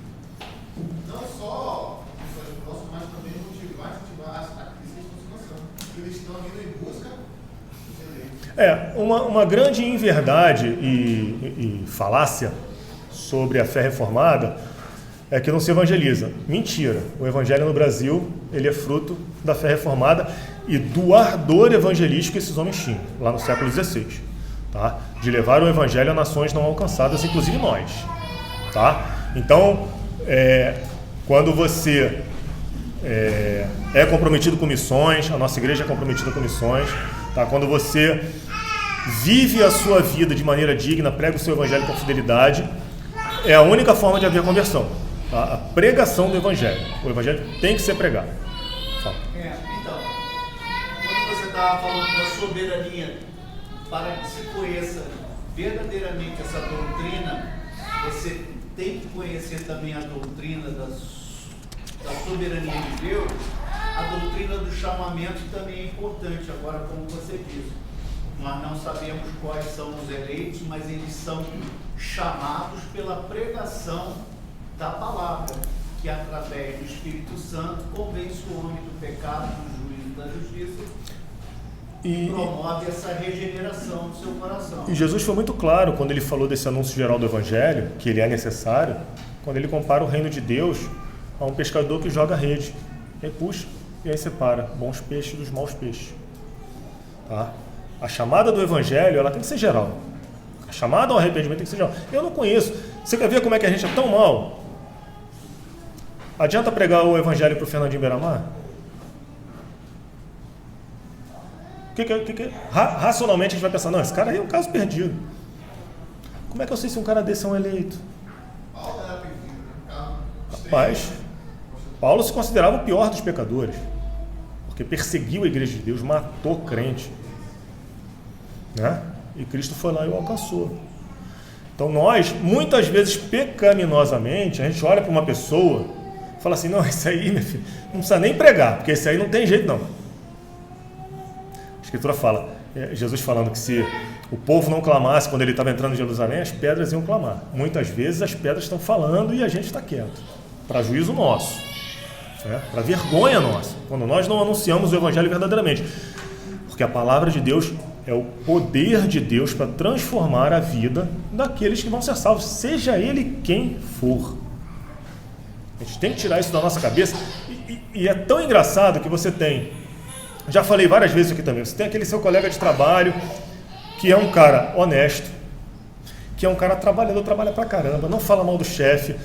Speaker 2: Não só pessoas próximas, mas também motivar a crise de consignação. Eles estão indo em busca dos eleitos.
Speaker 1: Uma grande inverdade e falácia sobre a fé reformada é que não se evangeliza. Mentira. O evangelho no Brasil, ele é fruto da fé reformada e do ardor evangelístico que esses homens tinham, lá no século XVI. Tá? De levar o evangelho a nações não alcançadas, inclusive nós. Tá? Então, quando você é comprometido com missões, a nossa igreja é comprometida com missões, tá? Quando você vive a sua vida de maneira digna, prega o seu evangelho com fidelidade, é a única forma de haver conversão. Tá? A pregação do evangelho. O evangelho tem que ser pregado. Fala.
Speaker 3: Então, quando você estava falando da soberania, para que se conheça verdadeiramente essa doutrina, você tem que conhecer também a doutrina da soberania de Deus. A doutrina do chamamento também é importante. Agora, como você disse, nós não sabemos quais são os eleitos, mas eles são chamados pela pregação da palavra, que através do Espírito Santo convence o homem do pecado, do juízo e da justiça e promove essa regeneração do seu coração.
Speaker 1: E Jesus foi muito claro quando ele falou desse anúncio geral do evangelho, que ele é necessário, quando ele compara o reino de Deus a um pescador que joga a rede, e aí puxa, e aí separa bons peixes dos maus peixes. Tá? A chamada do evangelho, ela tem que ser geral. A chamada ao arrependimento tem que ser geral. Eu não conheço. Você quer ver como é que a gente é tão mal? Adianta pregar o evangelho para o Fernandinho Beiramar? Racionalmente a gente vai pensar, não, esse cara aí é um caso perdido. Como é que eu sei se um cara desse é um eleito? Rapaz, Paulo se considerava o pior dos pecadores, porque perseguiu a igreja de Deus, matou crente, né? E Cristo foi lá e o alcançou. Então nós, muitas vezes pecaminosamente, a gente olha para uma pessoa e fala assim, não, esse aí, meu filho, não precisa nem pregar, porque esse aí não tem jeito não. A Escritura fala, Jesus falando que se o povo não clamasse quando ele estava entrando em Jerusalém, as pedras iam clamar. Muitas vezes as pedras estão falando e a gente está quieto, para juízo nosso, para vergonha nossa, quando nós não anunciamos o evangelho verdadeiramente. Porque a palavra de Deus é o poder de Deus para transformar a vida daqueles que vão ser salvos, seja ele quem for. A gente tem que tirar isso da nossa cabeça. E é tão engraçado que você tem, já falei várias vezes aqui também, você tem aquele seu colega de trabalho que é um cara honesto, que é um cara trabalhador, trabalha pra caramba, não fala mal do chefe,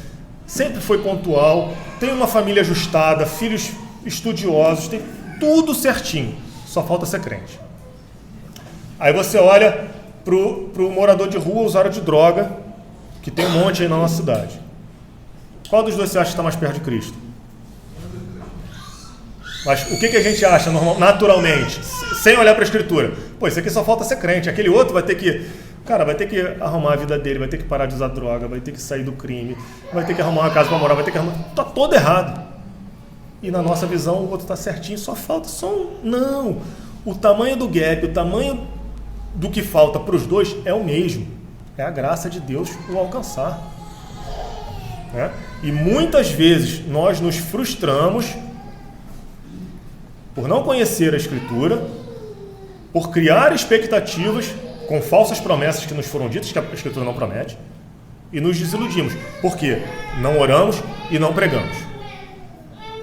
Speaker 1: sempre foi pontual, tem uma família ajustada, filhos estudiosos, tem tudo certinho, só falta ser crente. Aí você olha pro morador de rua, usuário de droga, que tem um monte aí na nossa cidade. Qual dos dois você acha que está mais perto de Cristo? Mas o que a gente acha naturalmente, sem olhar para a Escritura? Pô, isso aqui só falta ser crente, aquele outro vai ter que arrumar a vida dele, vai ter que parar de usar droga, vai ter que sair do crime, vai ter que arrumar uma casa para morar, vai ter que arrumar... Está todo errado. E na nossa visão o outro está certinho, só falta Não! O tamanho do gap, o tamanho do que falta para os dois é o mesmo. É a graça de Deus o alcançar. Né? E muitas vezes nós nos frustramos por não conhecer a Escritura, por criar expectativas com falsas promessas que nos foram ditas, que a Escritura não promete, e nos desiludimos. Por quê? Não oramos e não pregamos.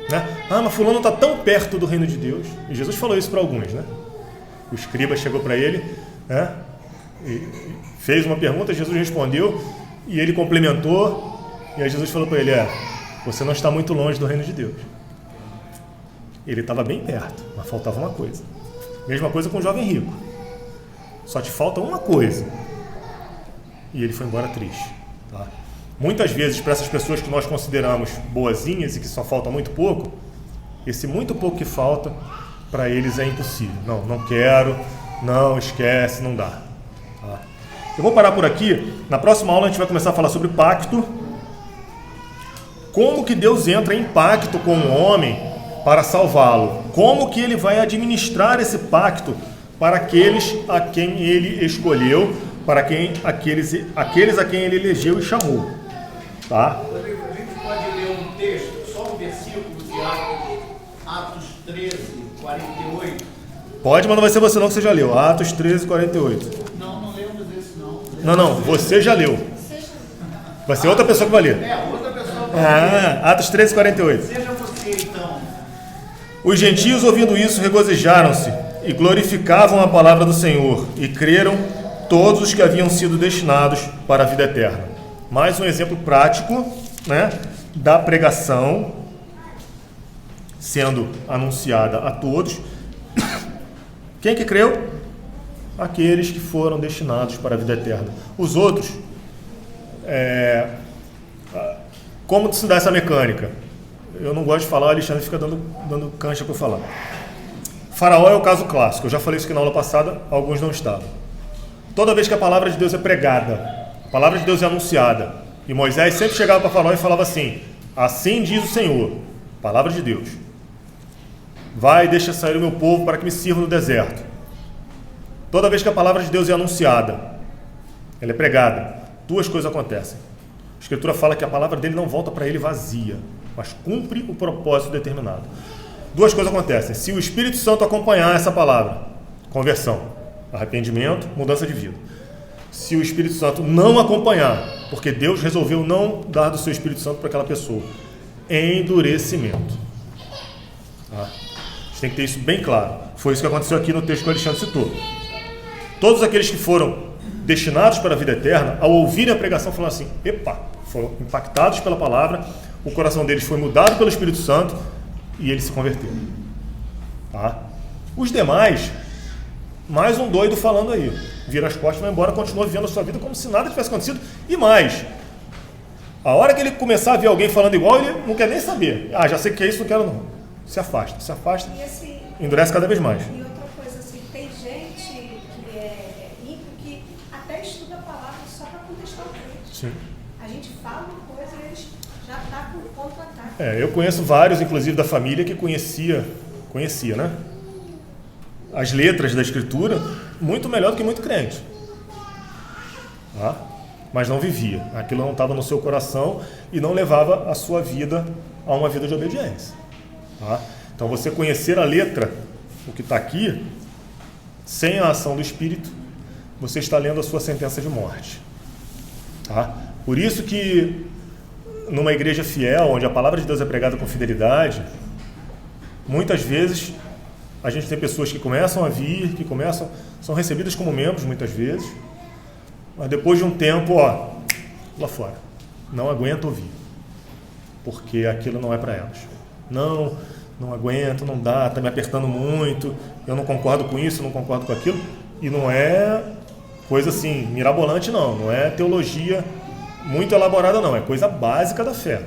Speaker 1: Né? Mas fulano está tão perto do reino de Deus. E Jesus falou isso para alguns. Né? O escriba chegou para ele, né? E fez uma pergunta, Jesus respondeu, e ele complementou, e aí Jesus falou para ele, você não está muito longe do reino de Deus. Ele estava bem perto, mas faltava uma coisa. Mesma coisa com o jovem rico. Só te falta uma coisa. E ele foi embora triste. Tá? Muitas vezes, para essas pessoas que nós consideramos boazinhas e que só falta muito pouco, esse muito pouco que falta, para eles é impossível. Não quero, não, esquece, não dá. Tá? Eu vou parar por aqui. Na próxima aula a gente vai começar a falar sobre pacto. Como que Deus entra em pacto com o homem para salvá-lo? Como que ele vai administrar esse pacto para aqueles a quem ele escolheu, para aqueles a quem ele elegeu e chamou? Tá?
Speaker 3: A gente pode ler um texto, só um versículo de Atos 13, 48.
Speaker 1: Pode, mas não vai ser você não que você já leu. Atos 13, 48.
Speaker 3: Não lemos esse não.
Speaker 1: Não, você já leu. Vai ser outra pessoa que vai ler.
Speaker 3: Outra pessoa vai ler.
Speaker 1: Atos 13, 48.
Speaker 3: Seja você então.
Speaker 1: Os gentios, ouvindo isso, regozijaram-se e glorificavam a palavra do Senhor, e creram todos os que haviam sido destinados para a vida eterna. Mais um exemplo prático, né, da pregação sendo anunciada a todos. Quem que creu? Aqueles que foram destinados para a vida eterna. Os outros, como se dá essa mecânica? Eu não gosto de falar, o Alexandre fica dando cancha para eu falar. Faraó é o caso clássico, eu já falei isso aqui na aula passada, alguns não estavam. Toda vez que a palavra de Deus é pregada, a palavra de Deus é anunciada, e Moisés sempre chegava para Faraó e falava assim, assim diz o Senhor, palavra de Deus, vai e deixa sair o meu povo para que me sirva no deserto. Toda vez que a palavra de Deus é anunciada, ela é pregada, duas coisas acontecem. A Escritura fala que a palavra dele não volta para ele vazia, mas cumpre o propósito determinado. Duas coisas acontecem. Se o Espírito Santo acompanhar essa palavra, conversão, arrependimento, mudança de vida. Se o Espírito Santo não acompanhar, porque Deus resolveu não dar do seu Espírito Santo para aquela pessoa, endurecimento. Tá? A gente tem que ter isso bem claro. Foi isso que aconteceu aqui no texto que o Alexandre citou. Todos aqueles que foram destinados para a vida eterna, ao ouvirem a pregação, falaram assim, foram impactados pela palavra, o coração deles foi mudado pelo Espírito Santo e eles se converteram. Tá? Os demais, mais um doido falando aí, vira as costas, vai embora, continua vivendo a sua vida como se nada tivesse acontecido, e mais, a hora que ele começar a ver alguém falando igual, ele não quer nem saber. Já sei que é isso, não quero não. Se afasta,
Speaker 7: e assim,
Speaker 1: endurece cada vez mais.
Speaker 7: E outra coisa, assim, tem gente que é ímpio que até estuda a palavra só para contestar o crente.
Speaker 1: Sim.
Speaker 7: A gente fala uma coisa e eles já tá com contra-ataque.
Speaker 1: Eu conheço vários, inclusive da família, que conhecia, né? As letras da Escritura muito melhor do que muito crente. Tá? Mas não vivia. Aquilo não estava no seu coração e não levava a sua vida a uma vida de obediência. Tá? Então você conhecer a letra, o que está aqui, sem a ação do Espírito, você está lendo a sua sentença de morte. Tá? Por isso que numa igreja fiel, onde a palavra de Deus é pregada com fidelidade, muitas vezes a gente tem pessoas que começam a vir, são recebidas como membros muitas vezes, mas depois de um tempo, lá fora, não aguento ouvir, porque aquilo não é para elas. Não aguento, não dá, está me apertando muito, eu não concordo com isso, não concordo com aquilo, e não é coisa assim, mirabolante não é teologia muito elaborada não, é coisa básica da fé.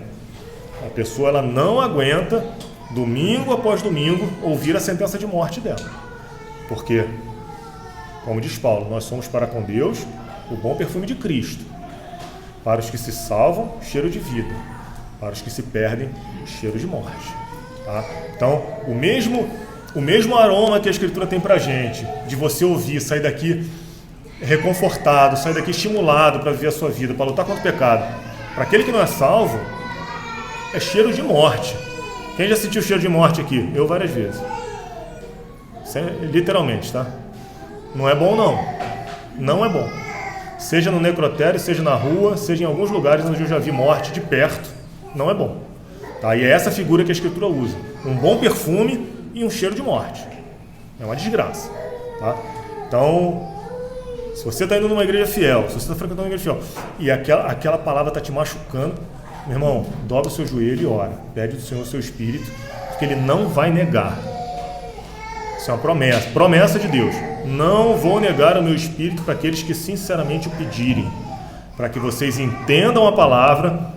Speaker 1: A pessoa ela não aguenta, domingo após domingo, ouvir a sentença de morte dela. Porque, como diz Paulo, nós somos para com Deus o bom perfume de Cristo. Para os que se salvam, cheiro de vida. Para os que se perdem, cheiro de morte. Tá? Então, o mesmo aroma que a Escritura tem para a gente, de você ouvir, sair daqui reconfortado, sair daqui estimulado para viver a sua vida, para lutar contra o pecado, para aquele que não é salvo, é cheiro de morte. Quem já sentiu cheiro de morte aqui? Eu várias vezes. Literalmente, tá? Não é bom não. Não é bom. Seja no necrotério, seja na rua, seja em alguns lugares onde eu já vi morte de perto, não é bom. Tá? E é essa figura que a Escritura usa. Um bom perfume e um cheiro de morte. É uma desgraça. Tá? Então, se você está indo numa igreja fiel, se você está frequentando uma igreja fiel, e aquela palavra está te machucando, meu irmão, dobra o seu joelho e ora. Pede do Senhor o seu Espírito, porque Ele não vai negar. Isso é uma promessa. Promessa de Deus. Não vou negar o meu Espírito para aqueles que sinceramente o pedirem, para que vocês entendam a palavra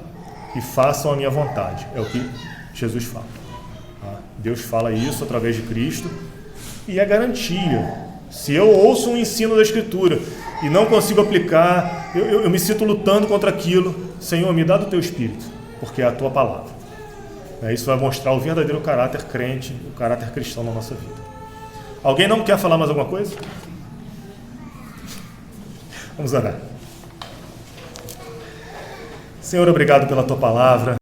Speaker 1: e façam a minha vontade. É o que Jesus fala. Tá? Deus fala isso através de Cristo e é garantia. Se eu ouço um ensino da Escritura e não consigo aplicar, eu me sinto lutando contra aquilo, Senhor, me dá do teu Espírito, porque é a tua palavra. Isso vai mostrar o verdadeiro caráter crente, o caráter cristão na nossa vida. Alguém não quer falar mais alguma coisa? Vamos orar. Senhor, obrigado pela tua palavra.